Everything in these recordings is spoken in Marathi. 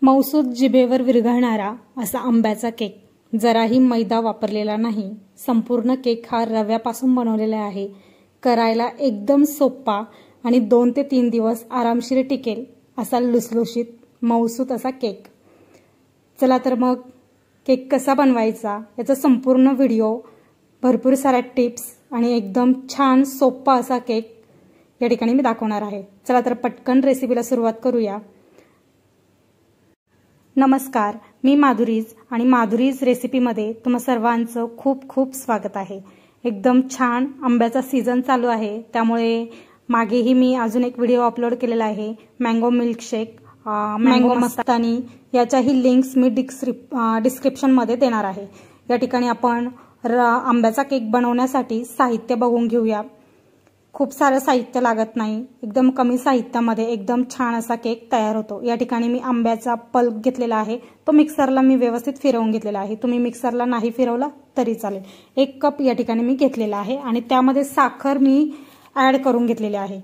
मौसूद जिभेवर विरघळणारा असा आंब्याचा केक, जराही मैदा वापरलेला नाही। संपूर्ण केक हा रव्यापासून बनवलेला आहे। करायला एकदम सोपा आणि 2 ते 3 दिवस आरामशीर टिकेल असा लुसलुशीत मौसूद असा केक। चला तर मग केक कसा बनवायचा याचा संपूर्ण व्हिडिओ, भरपूर साऱ्या टिप्स आणि एकदम छान सोपा असा केक या ठिकाणी मी दाखवणार आहे। चला तर पटकन रेसिपीला सुरुवात करूया। नमस्कार, मी माधुरीज आणि माधुरीज रेसिपीमध्ये तुम्हा सर्वांचं खूप खूप स्वागत आहे। एकदम छान आंब्याचा सीझन चालू आहे, त्यामुळे मागेही मी अजून एक व्हिडिओ अपलोड केलेला आहे मँगो मिल्कशेक, मँगो मस्तानी, याच्याही लिंक्स मी डिस्क्रिप्शनमध्ये देणार आहे। या ठिकाणी आपण आंब्याचा केक बनवण्यासाठी साहित्य बघून घेऊया। खूप सारं साहित्य लागत नाही, एकदम कमी साहित्यामध्ये एकदम छान असा केक तयार होतो। या ठिकाणी मी आंब्याचा पल्प घेतलेला आहे, तो मिक्सरला मी व्यवस्थित फिरवून घेतलेला आहे। तुम्ही मिक्सरला नाही फिरवला तरी चालेल। 1 कप या ठिकाणी मी घेतलेला आहे आणि त्यामध्ये साखर मी ॲड करून घेतलेली आहे।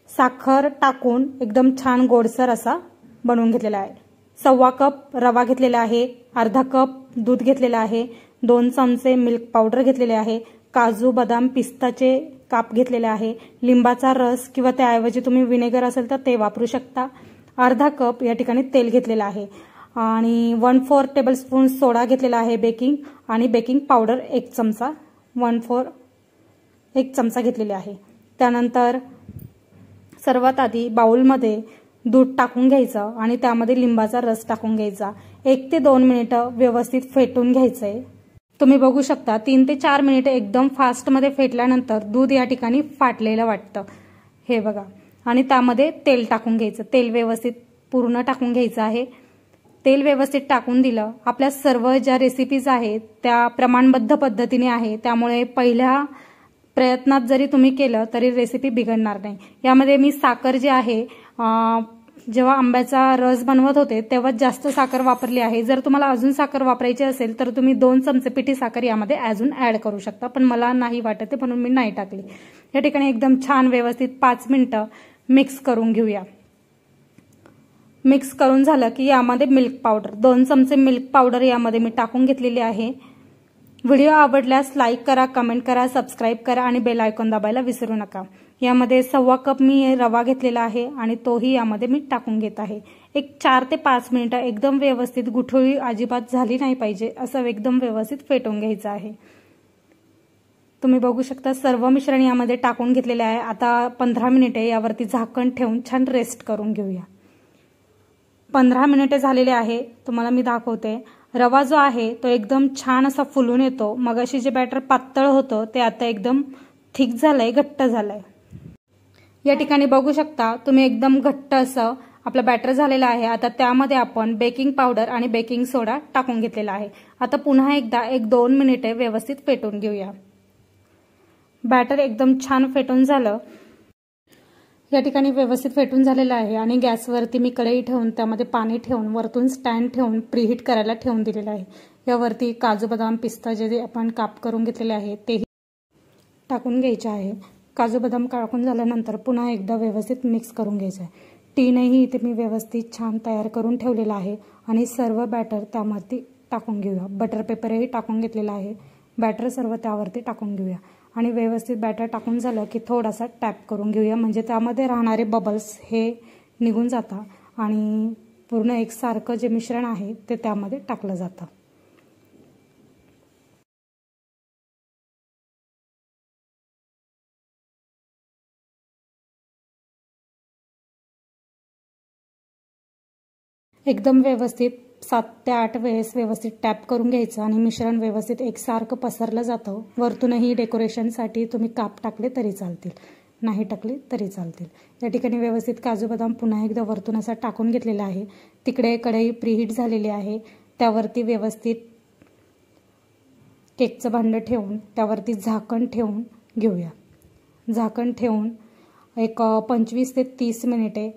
साखर टाकून एकदम छान गोडसर असा बनवून घेतलेला आहे। 1.25 कप रवा घेतलेला आहे, अर्धा कप दूध घेतलेला आहे, 2 चमचे मिल्क पावडर घेतलेले आहे, काजू बदाम पिस्ताचे काप घेतलेले आहे, लिंबाचा रस किंवा त्याऐवजी तुम्ही विनेगर असेल तर ते वापरू शकता, अर्धा कप या ठिकाणी तेल घेतलेलं आहे आणि 1/4 टेबलस्पून सोडा घेतलेला आहे बेकिंग, आणि बेकिंग पावडर 1 चमचा 1 चमचा घेतलेले आहे। त्यानंतर सर्वात आधी बाउलमध्ये दूध टाकून घ्यायचं आणि त्यामध्ये लिंबाचा रस टाकून घ्यायचा। 1 ते 2 मिनिटं व्यवस्थित फेटून घ्यायचंय। तुम्ही बघू शकता 3 ते 4 मिनिटे एकदम फास्ट मध्ये फेटल्यानंतर दूध या ठिकाणी फाटलेलं वाटतं, हे बघा। आणि त्यामध्ये तेल टाकून घ्यायचं, तेल व्यवस्थित पूर्ण टाकून घ्यायचं आहे। तेल व्यवस्थित टाकून दिलं, आपल्या सर्व ज्या रेसिपीज आहेत त्या प्रमाणबद्ध पद्धतीने आहे, त्यामुळे पहिल्या प्रयत्नात जरी तुम्ही केलं तरी रेसिपी बिघडणार नाही। यामध्ये मी साखर जी आहे, जेव्हा आंब्याचा रस बनवत होते तेव्हा जास्त साखर वापरली आहे। जर तुम्हाला अजून साखर वापरायची असेल तर तुम्ही 2 चमचे पिठी साखर यामध्ये अजून ॲड करू शकता, पण मला नाही वाटत म्हणून मी नाही टाकली। या ठिकाणी एकदम छान व्यवस्थित 5 मिनिटं मिक्स करून घेऊया। मिक्स करून झालं की यामध्ये मिल्क पावडर 2 चमचे मिल्क पावडर यामध्ये मी टाकून घेतलेली आहे। व्हिडिओ आवडल्यास लाईक करा, कमेंट करा, सबस्क्राईब करा आणि बेल आयकॉन दाबायला विसरू नका। यामध्ये 1.25 कप मी रवा घेतलेला आहे आणि तोही यामध्ये मी टाकून घेत आहे। एक 4 ते 5 मिनिटं एकदम व्यवस्थित, गुठळी अजिबात झाली नाही पाहिजे असं एकदम व्यवस्थित फेटून घ्यायचं आहे। तुम्ही बघू शकता सर्व मिश्रण यामध्ये टाकून घेतलेले आहे। आता 15 मिनिटे यावरती झाकण ठेवून छान रेस्ट करून घेऊया। 15 मिनिटे झालेले आहे, तुम्हाला मी दाखवते। रवा जो आहे तो एकदम छान असा फुलून येतो। मगाशी जे बॅटर पातळ होतं ते आता एकदम थिक झालंय, घट्ट झालंय। या ठिकाणी बघू शकता तुम्ही एकदम घट्ट असं आपलं बॅटर झालेलं आहे। आता त्यामध्ये आपण बेकिंग पावडर आणि बेकिंग सोडा टाकून घेतलेला आहे। आता पुन्हा एकदा 1-2 मिनिटे व्यवस्थित फेटून घेऊया। बॅटर एकदम छान फेटून झालं, या ठिकाणी व्यवस्थित फेटून झालेलं आहे आणि गॅसवरती मी कढई ठेवून त्यामध्ये पाणी ठेवून वरतून स्टँड ठेवून प्रीहीट करायला ठेवून दिलेलं आहे। यावरती काजू बदाम पिस्ता जे आपण काप करून घेतलेले आहे तेही टाकून घ्यायचे आहे। काजू बदाम टाकून झाल्यानंतर पुन्हा एकदा व्यवस्थित मिक्स करून घ्यायचं आहे। टीनही इथे मी व्यवस्थित छान तयार करून ठेवलेला आहे आणि सर्व बॅटर त्यामध्ये टाकून घेऊया। बटर पेपरही टाकून घेतलेला आहे, बॅटर सर्व त्यावरती टाकून घेऊया आणि व्यवस्थित बॅटर टाकून झालं की थोडासा टॅप करून घेऊया, म्हणजे त्यामध्ये राहणारे बबल्स हे निघून जातात आणि पूर्ण एकसारखं जे मिश्रण आहे ते त्यामध्ये टाकलं जातं। एकदम व्यवस्थित 7 ते 8 वेळेस व्यवस्थित टॅप करून घ्यायचं आणि मिश्रण व्यवस्थित एकसारखं पसरलं जातं। वरतूनही डेकोरेशनसाठी तुम्ही काप टाकले तरी चालतील, नाही टाकले तरी चालतील। या ठिकाणी व्यवस्थित काजू बदाम पुन्हा एकदा वरतून असा टाकून घेतलेला आहे। तिकडे कढई प्रीहीट झालेली आहे, त्यावरती व्यवस्थित केकचं भांडं ठेवून त्यावरती झाकण ठेवून घेऊया। झाकण ठेवून एक 25 ते 30 मिनिटे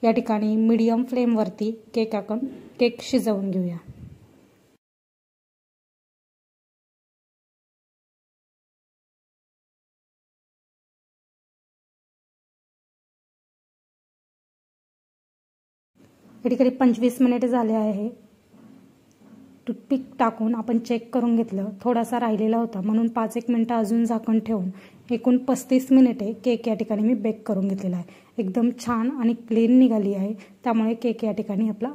या ठिकाणी मीडियम फ्लेमवरती केक शिजवून घेऊया। या ठिकाणी 25 मिनिटे झाले आहे। टूथपिक टाकून आपण चेक करून घेतलं, थोडासा राहिलेला होता म्हणून 5-1 मिनिटं अजून झाकण ठेवून एकूण 35 मिनिटे केक या ठिकाणी मी बेक करून घेतलेला आहे। एकदम छान आणि क्लीन निघाली आहे, त्यामुळे केक या ठिकाणी आपला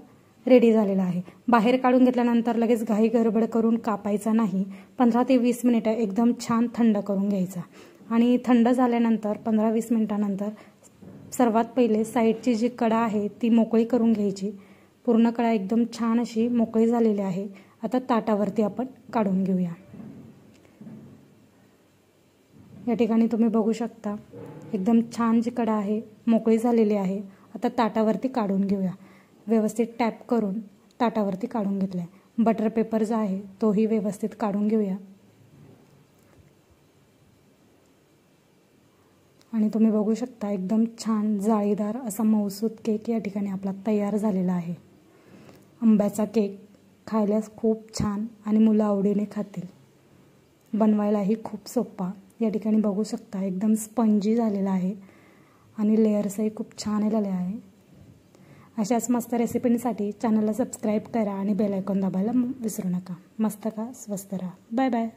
रेडी झालेला आहे। बाहेर काढून घेतल्यानंतर लगेच घाई गडबड करून कापायचा नाही, 15 ते 20 मिनिटं एकदम छान थंड करून घ्यायचा। आणि थंड झाल्यानंतर 15-20 मिनिटानंतर सर्वात पहिले साईडची जी कडा आहे ती मोकळी करून घ्यायची। पूर्ण कडा एकदम छान अशी मोकळी झालेली आहे। आता ताटावरती आपण काढून घेऊया। या ठिकाणी तुम्ही बघू शकता एकदम छान जी कडा आहे मोकळी झालेली आहे। आता ताटावरती काढून घेऊया। व्यवस्थित टॅप करून ताटावरती काढून घेतलाय। बटर पेपर जो आहे तोही व्यवस्थित काढून घेऊया। आणि तुम्ही बघू शकता एकदम छान जाळीदार असा मऊसूत केक या ठिकाणी आपला तयार झालेला आहे। आंब्याचा केक खायला खूप छान आणि मुलं आवडीने खातील। बनवायलाही खूप सोपा। या ठिकाणी बघू शकता एकदम स्पंजी झालेला आहे आणि लेयर्सही खूप छान आलेले आहे। अशाच मस्त रेसिपींसाठी चॅनलला सबस्क्राईब करा आणि बेल आयकॉन दाबायला विसरू नका। मस्त खा, स्वस्त राहा। Bye bye.